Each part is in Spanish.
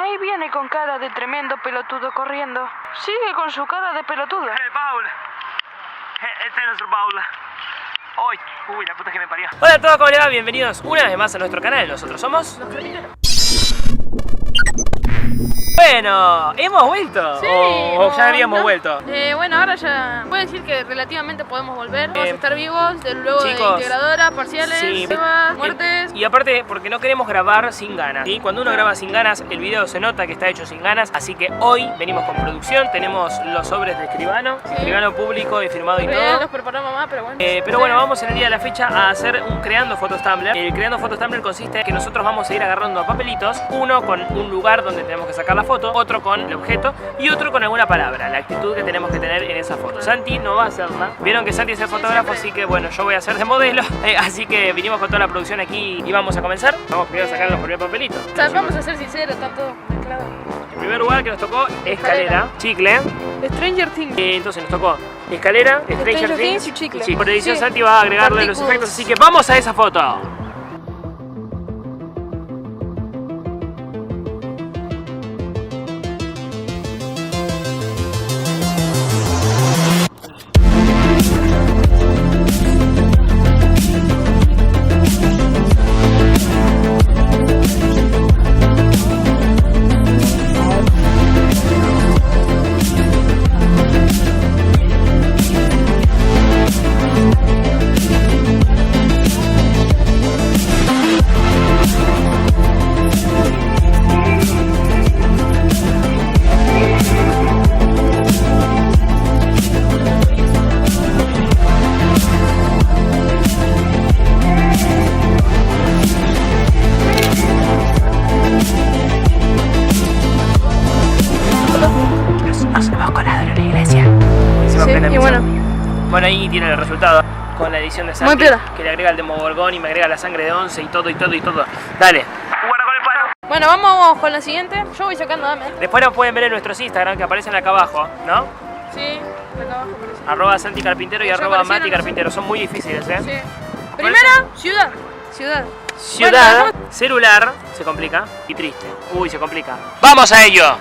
Ahí viene con cara de tremendo pelotudo corriendo. Sigue con su cara de pelotudo. Paul. Este es nuestro Paul. Uy, la puta que me parió. Hola a todos, ¿cómo les va? Bienvenidos una vez más a nuestro canal. Nosotros somos Los Carpinteros. Bueno, ¿hemos vuelto? Sí, ¿O ya habíamos vuelto? Bueno, ahora ya puedo decir que relativamente podemos volver. Vamos a estar vivos luego chicos, de integradora, parciales, sí, pruebas, muertes. Y aparte, porque no queremos grabar sin ganas, ¿sí? Cuando uno graba sin ganas, el video se nota que está hecho sin ganas. Así que hoy venimos con producción. Tenemos los sobres de escribano, sí. Escribano público y firmado y todo. Los preparó mamá, pero bueno. Pero bueno, vamos en el día de la fecha a hacer un Creando Fotos Tumblr. El Creando Fotos Tumblr consiste en que nosotros vamos a ir agarrando papelitos, uno con un lugar donde tenemos que sacar la foto, otro con el objeto y otro con alguna palabra, la actitud que tenemos que tener en esa foto. Santi no va a hacerla. Vieron que Santi es el fotógrafo, así que bueno, yo voy a hacer de modelo. Así que vinimos con toda la producción aquí y vamos a comenzar. Vamos primero a sacar los primeros papelitos. O sea, vamos a ser sinceros, está todo mezclado. El primer lugar que nos tocó, escalera, chicle. Stranger Things. Entonces nos tocó escalera, Stranger Things y chicle. Por edición Sí. Santi va a agregarle los efectos, así que vamos a esa foto. Nos hemos colado en una iglesia. Sí, y bueno. Bueno, ahí tiene el resultado con la edición de Santi, Muy piola. que le agrega el Demogorgón y me agrega la sangre de 11 y todo. Dale, guarda con el palo. Bueno, vamos con la siguiente. Yo voy sacando, dame. Después nos pueden ver en nuestros Instagram que aparecen acá abajo, ¿no? Sí, acá abajo aparece. Arroba Santi Carpintero y Ya arroba aparecieron, Mati ¿no? Carpintero. Son muy difíciles, ¿eh? Sí. Primero, ciudad. Ciudad. Ciudad, Bueno, celular, se complica, y triste. Uy, se complica. ¡Vamos a ello!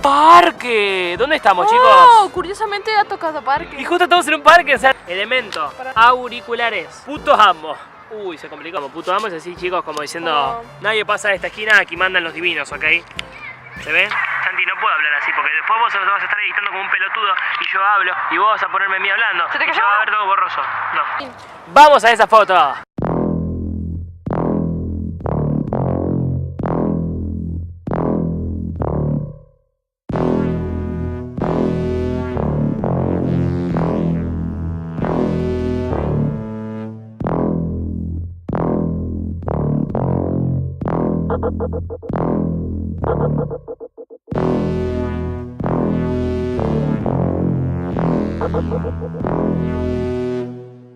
¡Parque! ¿Dónde estamos, chicos? Curiosamente ha tocado parque. Y justo estamos en un parque, o sea, elemento, auriculares, putos ambos. Uy, se complicó. Como puto ambos, así, chicos, como diciendo, nadie pasa de esta esquina, aquí mandan los divinos, ¿ok? ¿Se ve? Santi, no puedo hablar así, porque después vos vas a estar editando como un pelotudo y yo hablo, y vos vas a ponerme a mí hablando. ¿Se te y cayó? se va a ver todo borroso. No. ¡Vamos a esa foto!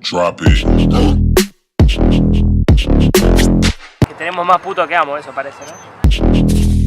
Drop it. Tenemos más puto que amo, eso parece, ¿no?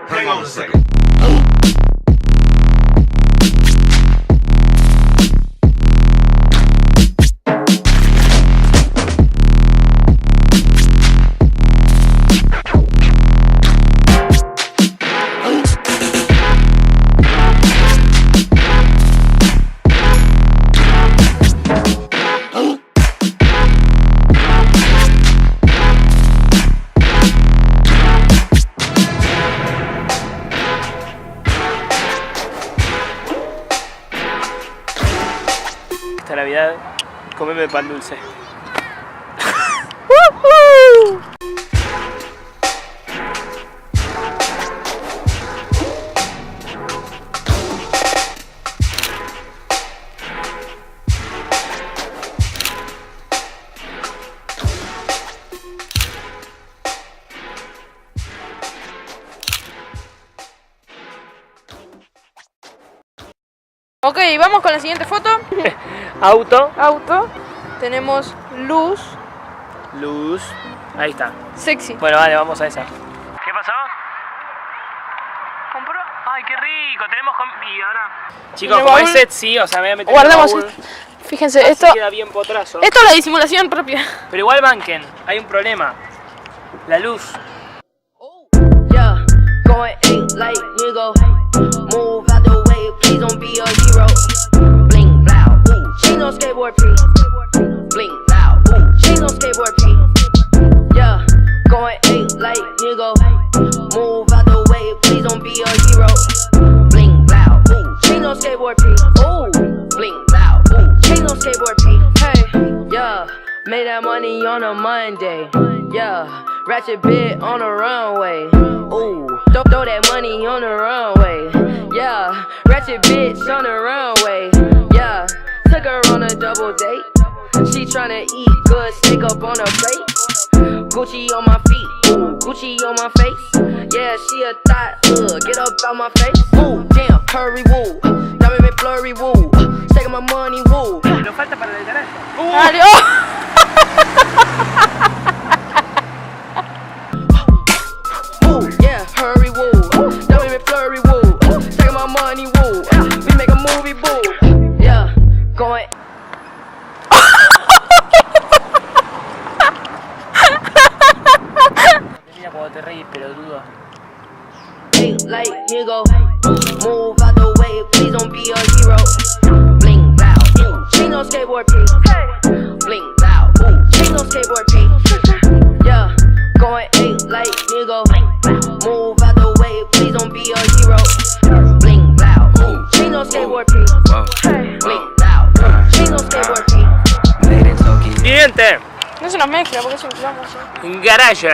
Hang on a second. Esta Navidad, comeme pan dulce. Ok, vamos con la siguiente foto. Auto, Auto. Tenemos luz. luz. Ahí está. Sexy. Bueno, vale, vamos a esa. ¿Qué pasó? ¿Compró? Ay, qué rico. Tenemos y ahora. Chicos, ¿El como baúl? es set, sí, o sea, me voy a meter Guardemos en el baúl. esto. Fíjense, Así esto queda bien potrazo. es la disimulación propia. Pero igual banquen, hay un problema. La luz. Yeah, going ain't like nigga. Move out the way, please don't be a hero. Bling blow, ooh, she no skateboard P. Bling blow, ooh, she no skateboard P. Yeah, going ain't like nigga. Move out the way, please don't be a hero. Bling blow, ooh, she no skateboard P. Ooh, bling blow, ooh, she no skateboard P. Hey, yeah, made that money on a Monday. Yeah, ratchet bit on the runway. Ooh, throw that money on the runway. Yeah, ratchet bitch on the runway. Yeah, took her on a double date. She tryna eat good steak up on a plate. Gucci on my feet, ooh, Gucci on my face. Yeah, she a thought, get up out my face. Ooh, damn, hurry, woo. Diamond me flurry, woo. Taking my money, woo. Lo falta para el garaje. ¡Adiós! Woo, yeah, hurry, woo. Diamond me flurry, woo. Taking my money, woo. We make a movie, boo. Yeah, going. Mira cuando te reís, pelotudo. Ain't like nigga. Move out the way, please don't be a hero. Bling blow, ooh, she no skateboard P. Bling blow, ooh, she no skateboard P. Yeah, going ain't like nigga. Move out the way, please don't be a hero. Bling blow, ooh, she no skateboard P. Bling blow, ooh, she no skateboard P. Siguiente. No se nos mezcla porque es un quilombo así. Garage.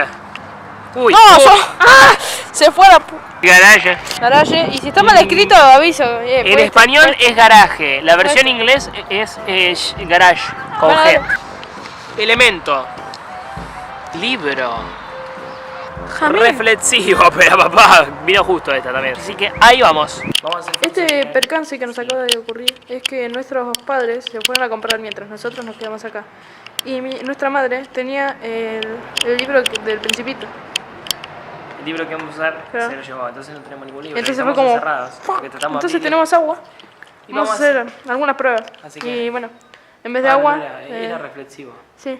Uy. ¡No! uy. ¡Ah! Se fue a la Garage. garaje. Y si está mal escrito, aviso. En puede- español puede- es garaje. La versión Puede- inglés es garage. Con Bueno, G. dale. Elemento. Libro. Jamín. Reflexivo, pero papá, vino justo esta también. Así que ahí vamos. Vamos a hacer Este percance que nos acaba de ocurrir es que nuestros padres se fueron a comprar mientras nosotros nos quedamos acá. Y nuestra madre tenía el libro del Principito. el libro que vamos a usar Claro. se lo llevó, entonces no tenemos ningún libro. Entonces fue estamos como... encerrados, porque tratamos Entonces de- tenemos agua. Y Vamos a hacer algunas pruebas. Así que- Y bueno, en vez de Ah, agua... no era reflexivo. sí.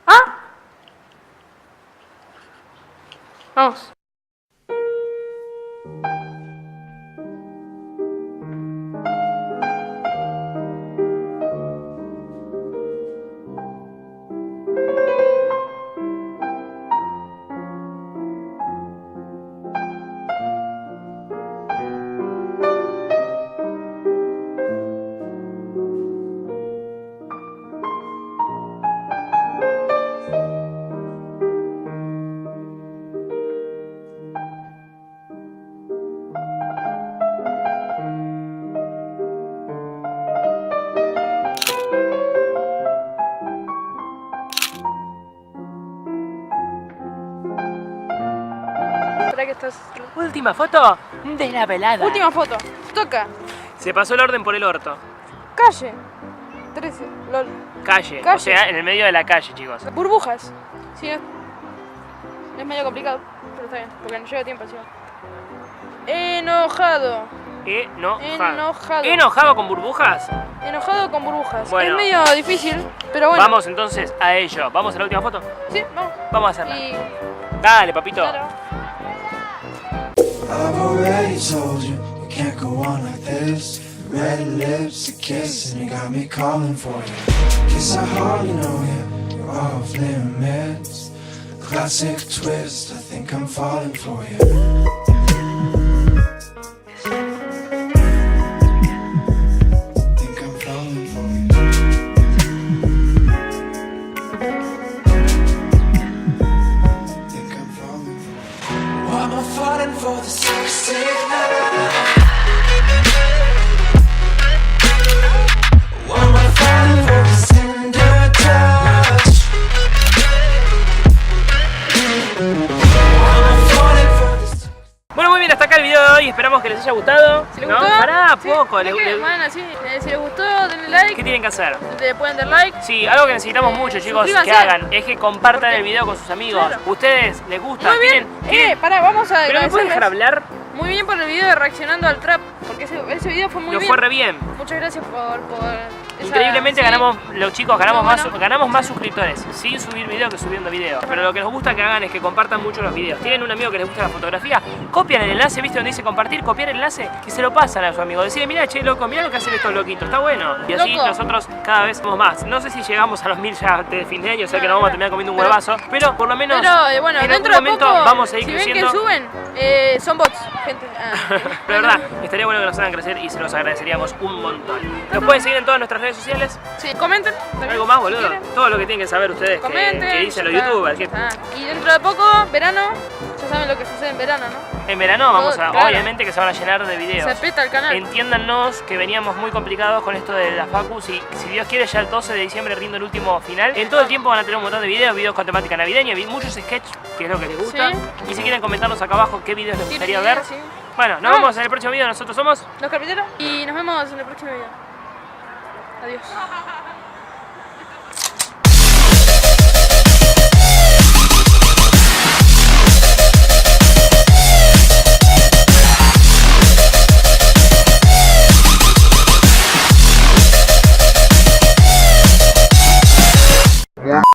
¡Ah! Vamos. estás... Última foto de la velada. Última foto. Toca. Se pasó el orden por el orto. Calle. 13. LOL. Calle. Calle. O sea, en el medio de la calle, chicos. Burbujas. Sí, es medio complicado, pero está bien, porque no lleva tiempo encima. Enojado. Enojado. ¿Enojado con burbujas? Enojado con burbujas. Bueno. Es medio difícil, pero bueno. Vamos entonces a ello. ¿Vamos a la última foto? Sí, vamos. Vamos a hacerla. Y... Dale, papito. Claro. I've already told you, you can't go on like this. Red lips, a kiss, and you got me calling for you. Kiss, I hardly know you, you're off limits. Classic twist, I think I'm falling for you. Think I'm falling for you. Think I'm falling for you. Why am I falling for the sexy night? Why am I falling for the tender touch? Why am I falling for this? Bueno, muy bien, hasta acá el video de hoy. Esperamos que les haya gustado. Si les ¿No? gustó, Pará, sí, poco. bueno, sí, si les gustó, denle like. ¿Qué tienen que hacer? Le pueden dar like. Sí, algo que necesitamos mucho, chicos, que suscríbanse. hagan es que compartan el video con sus amigos. Claro. ¿Ustedes les gusta? Muy bien. ¿Quieren? Pará, vamos a ¿Pero me pueden dejar agradecerles. hablar? Muy bien por el video de reaccionando al trap, porque ese video fue muy Lo bien. fue re bien. Muchas gracias por esa- Increíblemente sí. ganamos, los chicos ganamos Muy más, bueno. ganamos más suscriptores sin subir video que subiendo video. Pero lo que nos gusta que hagan es que compartan mucho los videos. Tienen un amigo que les gusta la fotografía, copian el enlace, viste donde dice compartir, copiar el enlace y se lo pasan a su amigo. Decirle, mira, che, loco, mira lo que hacen estos loquitos, está bueno. Y así Loco. nosotros cada vez somos más. No sé si llegamos a los 1000 ya de fin de año, o sea que nos vamos a terminar comiendo un Pero- huevazo. Pero por lo menos Pero bueno, en dentro algún de momento poco, vamos a ir si creciendo. ven que suben, son bots, gente. Pero verdad, estaría bueno que nos hagan crecer y se los agradeceríamos un montón. Nos pueden seguir en todas nuestras redes sociales. Sí, comenten. también, Algo más, si boludo. quieren. Todo lo que tienen que saber ustedes Comenten. que dicen los ya está, youtubers. ya está. Y dentro de poco, verano, ya saben lo que sucede en verano, ¿no? En verano vamos a, Claro. obviamente que se van a llenar de videos. Se peta el canal. Entiéndanos que veníamos muy complicados con esto de la facu. Si Dios quiere, ya el 12 de diciembre rindo el último final. En todo el tiempo van a tener un montón de videos con temática navideña, muchos sketches, que es lo que les gusta. Sí. Y si quieren comentarnos acá abajo qué videos les gustaría Tienen ver. ideas, sí. Bueno, nos Vamos. vemos en el próximo video. Nosotros somos... Los carpinteros. Y nos vemos en el próximo video. Adiós.